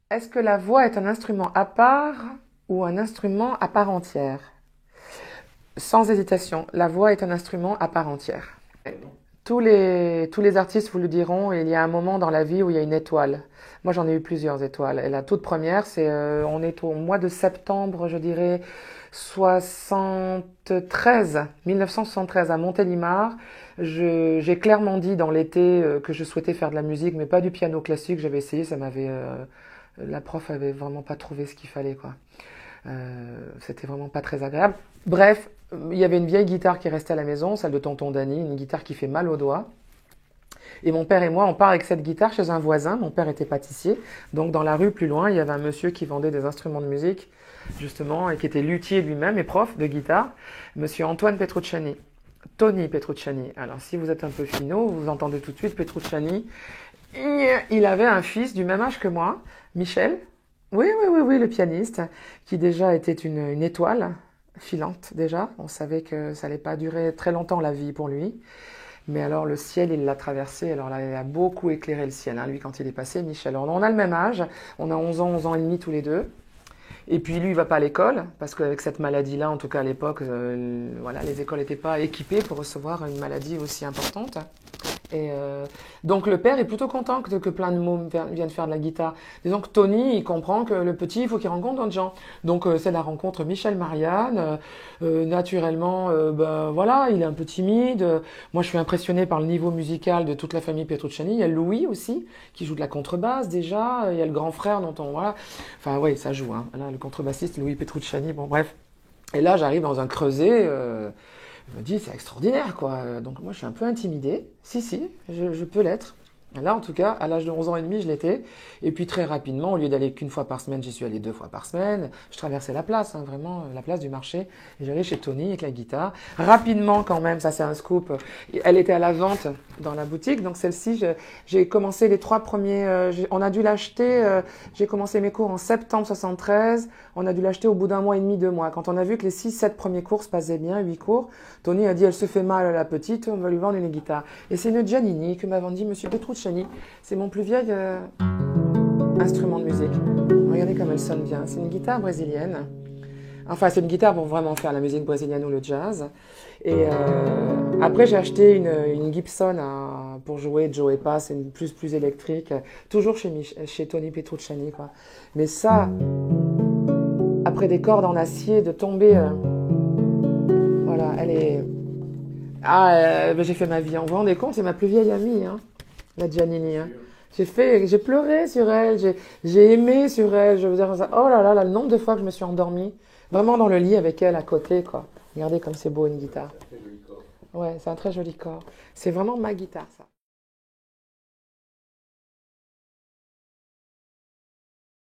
Est-ce que la voix est un instrument à part ou un instrument à part entière? Sans hésitation, la voix est un instrument à part entière. Tous les artistes vous le diront, il y a un moment dans la vie où il y a une étoile. Moi, j'en ai eu plusieurs étoiles. Et la toute première, on est au mois de septembre, je dirais, 73, 1973, à Montélimar. J'ai clairement dit dans l'été que je souhaitais faire de la musique, mais pas du piano classique. J'avais essayé, la prof avait vraiment pas trouvé ce qu'il fallait, quoi. C'était vraiment pas très agréable. Bref, il y avait une vieille guitare qui restait à la maison, celle de tonton Danny, une guitare qui fait mal aux doigts. Et mon père et moi, on part avec cette guitare chez un voisin. Mon père était pâtissier. Donc dans la rue plus loin, il y avait un monsieur qui vendait des instruments de musique, justement, et qui était luthier lui-même et prof de guitare, monsieur Antoine Petrucciani. Tony Petrucciani. Alors si vous êtes un peu finot, vous entendez tout de suite Petrucciani. Il avait un fils du même âge que moi, Michel. Oui, oui, oui, oui, le pianiste, qui déjà était une étoile filante déjà. On savait que ça allait pas durer très longtemps la vie pour lui. Mais alors le ciel, il l'a traversé. Alors là, il a beaucoup éclairé le ciel, hein, lui, quand il est passé, Michel. Alors on a le même âge, on a 11 ans et demi tous les deux. Et puis lui, il va pas à l'école, parce qu'avec cette maladie-là, en tout cas à l'époque, voilà, les écoles n'étaient pas équipées pour recevoir une maladie aussi importante. Et donc le père est plutôt content que plein de mômes viennent faire de la guitare. Disons que Tony, il comprend que le petit, il faut qu'il rencontre d'autres gens. Donc c'est la rencontre Michel-Marianne. Naturellement, ben, voilà, il est un peu timide. Moi, je suis impressionnée par le niveau musical de toute la famille Petrucciani. Il y a Louis aussi, qui joue de la contrebasse déjà. Il y a le grand frère dont on... Voilà. Enfin oui, ça joue. Hein. Là, le contrebassiste, Louis Petrucciani, bon bref. Et là, j'arrive dans un creuset. Je me dis, c'est extraordinaire, quoi. Donc moi, je suis un peu intimidée. Si, si, je peux l'être. Là, en tout cas, à l'âge de 11 ans et demi, je l'étais. Et puis très rapidement, au lieu d'aller qu'une fois par semaine, j'y suis allé 2 fois par semaine. Je traversais la place, hein, vraiment, la place du marché. Et j'allais chez Tony avec la guitare. Rapidement, quand même, ça c'est un scoop. Elle était à la vente dans la boutique. Donc celle-ci, j'ai commencé les 3 premiers... on a dû l'acheter... j'ai commencé mes cours en septembre 73. On a dû l'acheter au bout d'un mois et demi, 2 mois. Quand on a vu que les 6-7 premiers cours se passaient bien, 8 cours, Tony a dit, elle se fait mal, la petite, on va lui vendre une guitare. Et c'est une Giannini que m'a vendu Monsieur Petrucciani. C'est mon plus vieil instrument de musique. Regardez comme elle sonne bien. C'est une guitare brésilienne. Enfin, c'est une guitare pour vraiment faire la musique brésilienne ou le jazz. Et après, j'ai acheté une Gibson pour jouer Joe et Pass, une plus électrique, toujours chez Tony Petrucciani, quoi. Mais ça, après des cordes en acier, de tomber, voilà, elle est... Ah, ben, j'ai fait ma vie. Vous vous rendez compte, c'est ma plus vieille amie, hein, la Giannini. Hein. J'ai pleuré sur elle, j'ai aimé sur elle. Je veux dire, oh là là, le nombre de fois que je me suis endormie, vraiment dans le lit avec elle à côté, quoi. Regardez comme c'est beau une guitare. Ouais, c'est un très joli corps. C'est vraiment ma guitare, ça.